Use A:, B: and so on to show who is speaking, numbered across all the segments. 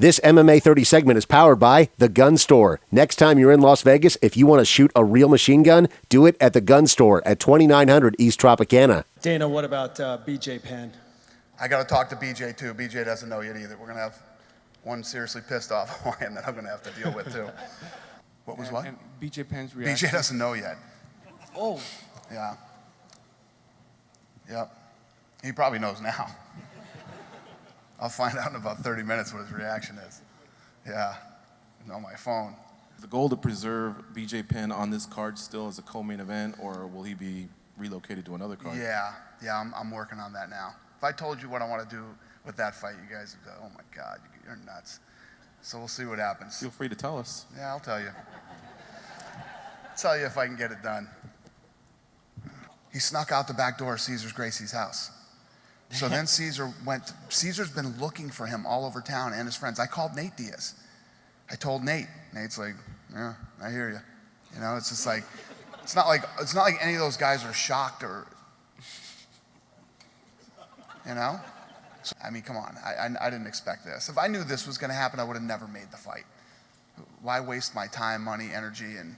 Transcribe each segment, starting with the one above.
A: This MMA 30 segment is powered by The Gun Store. Next time you're in Las Vegas, if you want to shoot a real machine gun, do it at The Gun Store at 2900 East Tropicana.
B: Dana, what about BJ Penn?
C: I got to talk to BJ too. BJ doesn't know yet either. We're going to have one seriously pissed off Hawaiian that I'm going to have to deal with too. What was what?
D: And BJ Penn's reaction.
C: BJ doesn't know yet.
D: Oh.
C: Yeah. Yep. He probably knows now. I'll find out in about 30 minutes what his reaction is. Yeah. On my phone.
D: The goal to preserve BJ Penn on this card still as a co-main event, or will he be relocated to another card?
C: Yeah. I'm working on that now. If I told you what I want to do with that fight, you guys would go, oh my God, you're nuts. So we'll see what happens.
D: Feel free to tell us.
C: Yeah, I'll tell you. I'll tell you if I can get it done. He snuck out the back door of Cesar Gracie's house. So then Cesar's been looking for him all over town and his friends. I called Nick Diaz. I told Nate. Nate's like, yeah, I hear you. You know, it's just like, it's not like any of those guys are shocked or, you know? So, I mean, come on, I didn't expect this. If I knew this was gonna happen, I would have never made the fight. Why waste my time, money, energy, and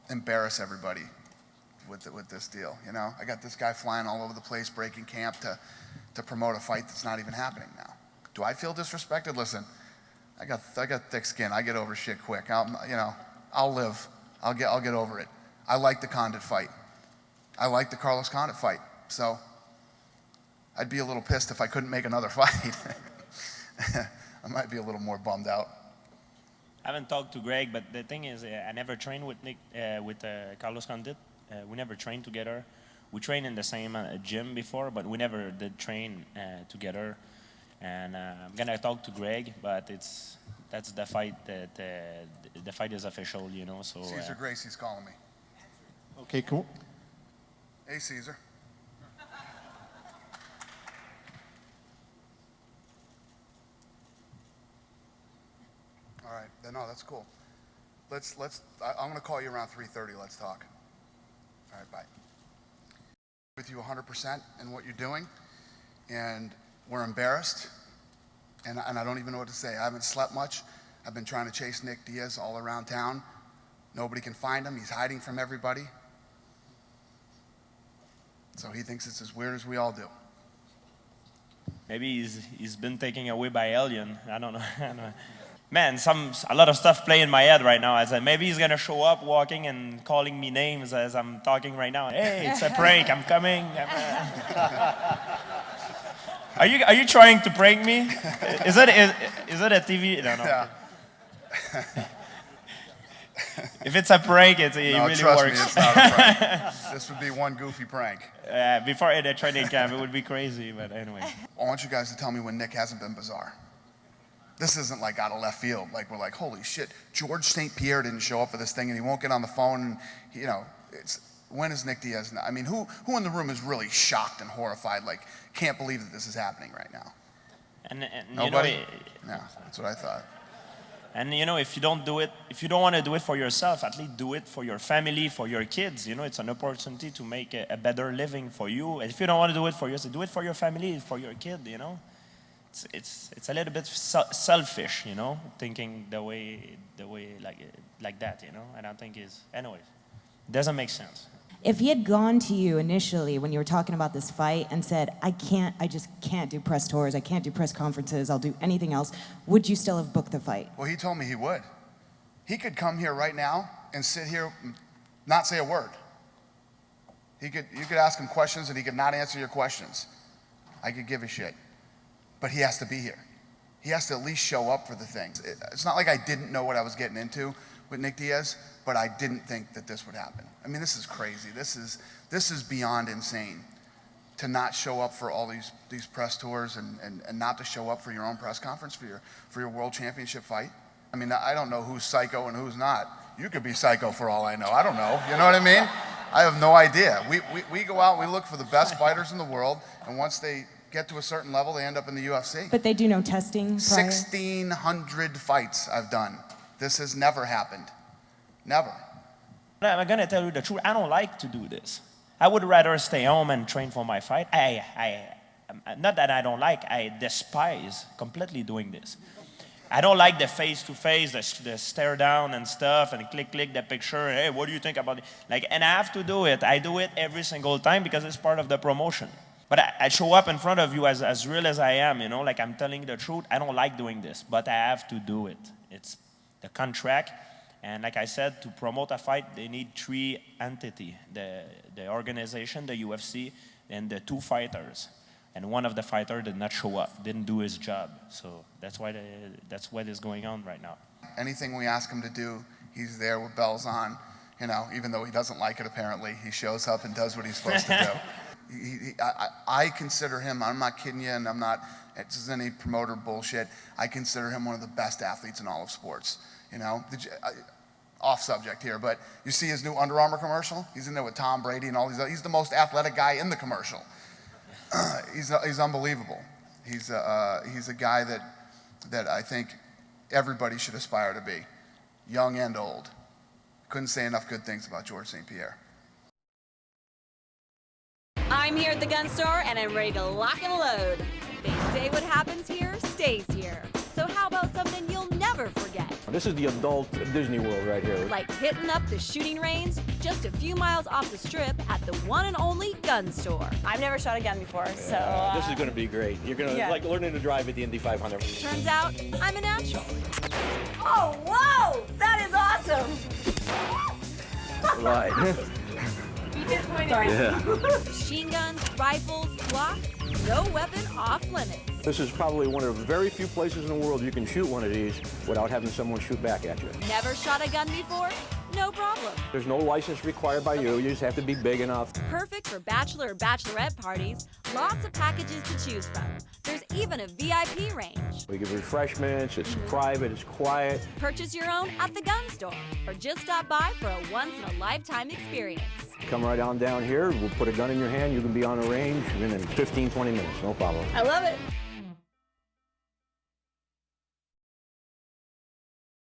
C: embarrass everybody with this deal, you know? I got this guy flying all over the place, breaking camp to promote a fight that's not even happening now. Do I feel disrespected? Listen, I got thick skin. I get over shit quick. I'll live. I'll get over it. I like the Condit fight. I like the Carlos Condit fight. So I'd be a little pissed if I couldn't make another fight. I might be a little more bummed out.
E: I haven't talked to Greg, but the thing is, I never trained with Carlos Condit. We never trained together. We trained in the same gym before, but we never did train together. And I'm gonna talk to Greg, but that's the fight that the fight is official, you know. So
C: Cesar Gracie's calling me.
F: Okay, cool.
C: Hey, Cesar. All right, no, that's cool. I'm gonna call you around 3:30. Let's talk. All right, bye. With you 100% in what you're doing, and we're embarrassed, and I don't even know what to say. I haven't slept much. I've been trying to chase Nick Diaz all around town. Nobody can find him. He's hiding from everybody. So he thinks it's as weird as we all do.
E: maybe he's been taken away by alien. I don't know. Man, a lot of stuff play in my head right now. I said maybe he's gonna show up walking and calling me names as I'm talking right now. Hey, it's a prank. I'm coming. Are you trying to prank me? Is it a TV? No.
C: Yeah.
E: If it's a prank, it
C: No,
E: really
C: trust
E: works.
C: me, it's not a prank. This would be one goofy prank.
E: Before the training camp, it would be crazy. But anyway.
C: I want you guys to tell me when Nick hasn't been bizarre. This isn't like out of left field. Like we're like, holy shit, George St. Pierre didn't show up for this thing and he won't get on the phone. And, you know, when is Nick Diaz? I mean, who in the room is really shocked and horrified? Like, can't believe that this is happening right now.
E: And
C: Nobody?
E: You know,
C: Yeah, that's what I thought.
E: And you know, if you don't want to do it for yourself, at least do it for your family, for your kids. You know, it's an opportunity to make a better living for you. And if you don't want to do it for yourself, do it for your family, for your kid. You know, it's a little bit selfish. You know, thinking the way like that. You know, I don't think anyways, it doesn't make sense.
G: If he had gone to you initially when you were talking about this fight and said, I just can't do press tours, I can't do press conferences, I'll do anything else, would you still have booked the fight?
C: Well, he told me he would. He could come here right now and sit here, not say a word. You could ask him questions and he could not answer your questions. I could give a shit. But he has to be here. He has to at least show up for the things. It's not like I didn't know what I was getting into with Nick Diaz, but I didn't think that this would happen. I mean, this is crazy. This is beyond insane to not show up for all these press tours and not to show up for your own press conference for your world championship fight. I mean, I don't know who's psycho and who's not. You could be psycho for all I know. I don't know. You know what I mean? I have no idea. We go out and we look for the best fighters in the world, and once they get to a certain level, they end up in the UFC.
G: But they do no testing prior?
C: 1,600 fights I've done. This has never happened. Never.
E: I'm gonna tell you the truth. I don't like to do this. I would rather stay home and train for my fight. Not that I don't like. I despise completely doing this. I don't like the face-to-face, the stare down and stuff, and click the picture. Hey, what do you think about it? Like, and I have to do it. I do it every single time because it's part of the promotion. But I show up in front of you as real as I am, you know, like I'm telling you the truth. I don't like doing this, but I have to do it. It's the contract. And like I said, to promote a fight, they need 3 entities, the organization, the UFC, and the 2 fighters. And one of the fighters did not show up, didn't do his job. So that's what is going on right now.
C: Anything we ask him to do, he's there with bells on. You know, even though he doesn't like it apparently, he shows up and does what he's supposed to do. I consider him, I'm not kidding you, and I'm not, this is any promoter bullshit, I consider him one of the best athletes in all of sports. You know, off subject here, but you see his new Under Armour commercial? He's in there with Tom Brady and all these other, he's the most athletic guy in the commercial. He's unbelievable. He's a guy that I think everybody should aspire to be, young and old. Couldn't say enough good things about George St. Pierre.
H: I'm here at the gun store and I'm ready to lock and load. They say what happens here stays here. So how about something you'll never forget?
I: This is the adult Disney World right here.
H: Like hitting up the shooting range just a few miles off the strip at the one and only gun store.
J: I've never shot a gun before, so...
I: This is going to be great. You're going to like learning to drive at the Indy 500.
H: Turns out, I'm a natural.
J: Oh, whoa! That is awesome!
I: Right.
J: Sorry.
H: Machine guns, rifles, Glock, no weapon off limits.
I: This is probably one of the very few places in the world you can shoot one of these without having someone shoot back at you.
H: Never shot a gun before? No problem.
I: There's no license required by you. You just have to be big enough.
H: Perfect for bachelor or bachelorette parties. Lots of packages to choose from. There's even a VIP range.
I: We give refreshments. It's private. It's quiet.
H: Purchase your own at the gun store or just stop by for a once-in-a-lifetime experience.
I: Come right on down here. We'll put a gun in your hand. You can be on the range within 15, 20 minutes. No problem.
J: I love it.